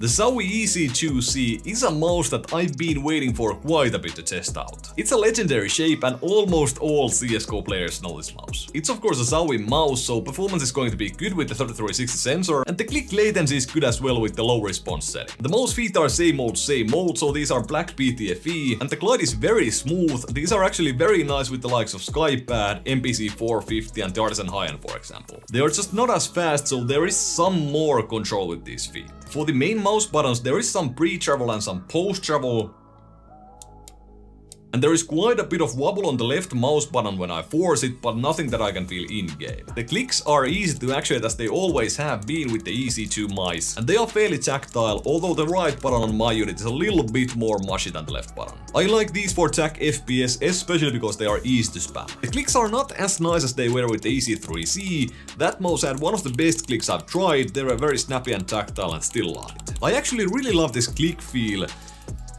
The Zowie EC2-C is a mouse that I've been waiting for quite a bit to test out. It's a legendary shape and almost all CSGO players know this mouse. It's of course a Zowie mouse, so performance is going to be good with the 3360 sensor, and the click latency is good as well with the low response setting. The mouse feet are same old, so these are black PTFE, and the glide is very smooth. These are actually very nice with the likes of Skypad, MPC 450 and the Artisan High-End for example. They are just not as fast, so there is some more control with these feet. For the main mouse buttons, there is some pre-travel and some post-travel. And there is quite a bit of wobble on the left mouse button when I force it, but nothing that I can feel in-game. The clicks are easy to actuate as they always have been with the EC2 mice, and they are fairly tactile, although the right button on my unit is a little bit more mushy than the left button. I like these for TAC FPS, especially because they are easy to spam. The clicks are not as nice as they were with the EC3-C. That mouse had one of the best clicks I've tried. They were very snappy and tactile and still light. I actually really love this click feel.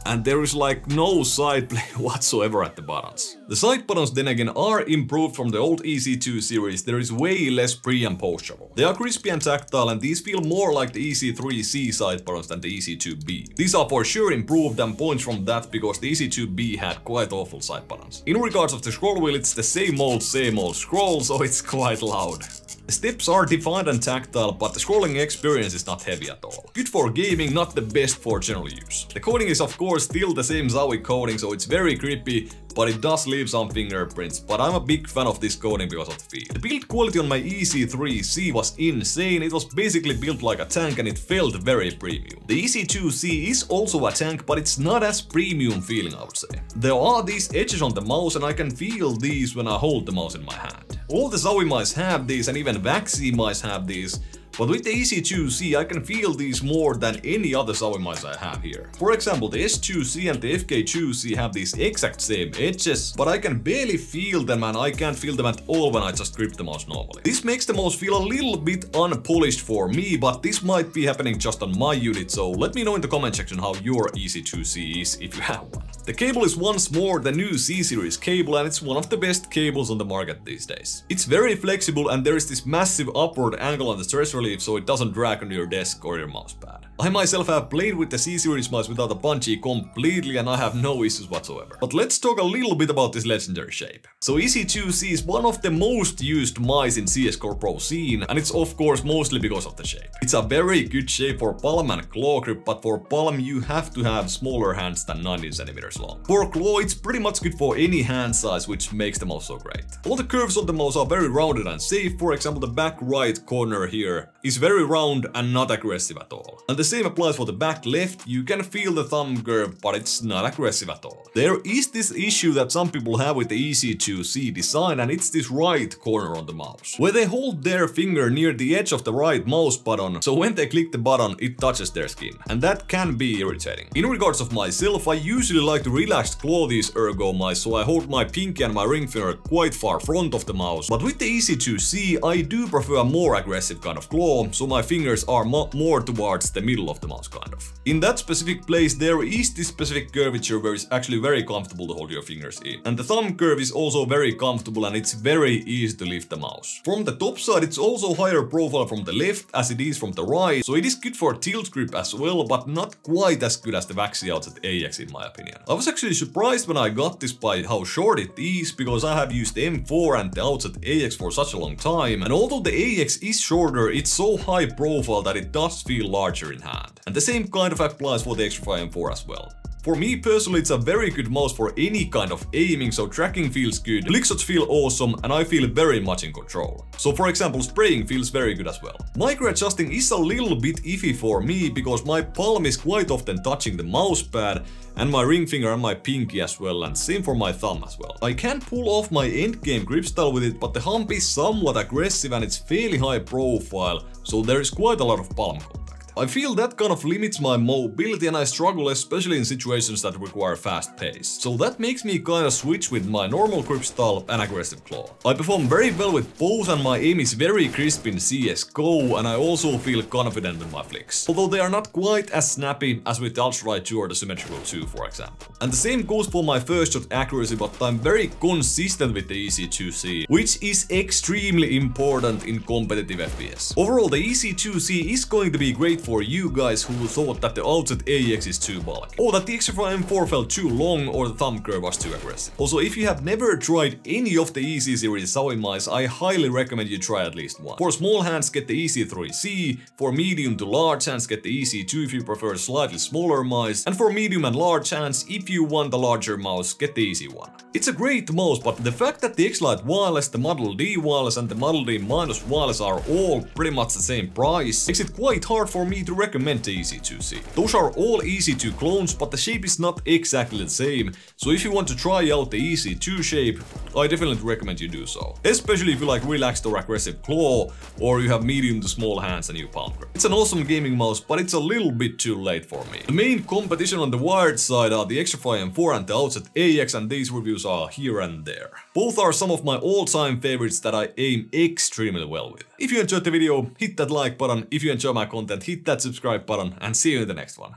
And there is like no side play whatsoever at the buttons. The side buttons then again are improved from the old EC2 series. There is way less pre and post travel. They are crispy and tactile, and these feel more like the EC3-C side buttons than the EC2-B. These are for sure improved and points from that because the EC2-B had quite awful side buttons. In regards of the scroll wheel, it's the same old scroll, so it's quite loud. The steps are defined and tactile, but the scrolling experience is not heavy at all. Good for gaming, not the best for general use. The coding is of course still the same Zowie coding, so it's very creepy, but it does leave some fingerprints, but I'm a big fan of this coding because of the feel. The build quality on my EC3-C was insane. It was basically built like a tank and it felt very premium. The EC2-C is also a tank, but it's not as premium feeling, I would say. There are these edges on the mouse and I can feel these when I hold the mouse in my hand. All the Zowie mice have these, and even Vaxi mice have these. But with the EC2-C, I can feel these more than any other Zowie mice I have here. For example, the S2-C and the FK2-C have these exact same edges, but I can barely feel them, and I can't feel them at all when I just grip the mouse normally. This makes the mouse feel a little bit unpolished for me, but this might be happening just on my unit, so let me know in the comment section how your EC2-C is if you have one. The cable is once more the new C-series cable, and it's one of the best cables on the market these days. It's very flexible, and there is this massive upward angle on the stress relief so it doesn't drag on your desk or your mousepad. I myself have played with the C-series mice without a bungee completely and I have no issues whatsoever. But let's talk a little bit about this legendary shape. So EC2-C is one of the most used mice in CSGO Pro scene, and it's of course mostly because of the shape. It's a very good shape for palm and claw grip, but for palm you have to have smaller hands than 19 centimeters long. For claw it's pretty much good for any hand size, which makes the mouse so great. All the curves on the mouse are very rounded and safe. For example, the back right corner here is very round and not aggressive at all. And the same applies for the back left. You can feel the thumb curve, but it's not aggressive at all. There is this issue that some people have with the EC2-C design, and it's this right corner on the mouse, where they hold their finger near the edge of the right mouse button, so when they click the button it touches their skin, and that can be irritating. In regards of myself, I usually like to relax claw these ergo mice, so I hold my pinky and my ring finger quite far front of the mouse, but with the EC2-C I do prefer a more aggressive kind of claw, so my fingers are more towards the middle of the mouse kind of. In that specific place there is this specific curvature where it's actually very comfortable to hold your fingers in. And the thumb curve is also very comfortable and it's very easy to lift the mouse. From the top side it's also higher profile from the left as it is from the right, so it is good for tilt grip as well, but not quite as good as the Vaxi Outset AX in my opinion. I was actually surprised when I got this by how short it is, because I have used the M4 and the Outset AX for such a long time, and although the AX is shorter, it's so high profile that it does feel larger in hand. And the same kind of applies for the Xtrfy M4 as well. For me personally, it's a very good mouse for any kind of aiming, so tracking feels good, clickshots feel awesome, and I feel very much in control. So for example, spraying feels very good as well. Micro adjusting is a little bit iffy for me, because my palm is quite often touching the mousepad, and my ring finger and my pinky as well, and same for my thumb as well. I can pull off my endgame grip style with it, but the hump is somewhat aggressive and it's fairly high profile, so there is quite a lot of palm contact. I feel that kind of limits my mobility, and I struggle especially in situations that require fast pace. So that makes me kinda switch with my normal grip style and aggressive claw. I perform very well with both, and my aim is very crisp in CSGO, and I also feel confident with my flicks. Although they are not quite as snappy as with the Ultralight 2 or the Symmetrical 2 for example. And the same goes for my first shot accuracy, but I'm very consistent with the EC2-C, which is extremely important in competitive FPS. Overall, the EC2-C is going to be great for you guys who thought that the outset AX is too bulky, or that the Xtrfy M4 felt too long, or the thumb curve was too aggressive. Also, if you have never tried any of the EC series Zowie mice, I highly recommend you try at least one. For small hands, get the EC3-C, for medium to large hands, get the EC2 if you prefer slightly smaller mice, and for medium and large hands, if you want a larger mouse, get the EC1. It's a great mouse, but the fact that the X-Lite wireless, the Model D wireless and the Model D minus wireless are all pretty much the same price makes it quite hard for me to recommend the EC2-C. Those are all EC2 clones, but the shape is not exactly the same, so if you want to try out the EC2 shape, I definitely recommend you do so. Especially if you like relaxed or aggressive claw, or you have medium to small hands and you palm grip. It's an awesome gaming mouse, but it's a little bit too late for me. The main competition on the wired side are the Xtrfy M4 and the outset AX, and these reviews are here and there. Both are some of my all-time favorites that I aim extremely well with. If you enjoyed the video, hit that like button. If you enjoy my content, hit that subscribe button, and see you in the next one.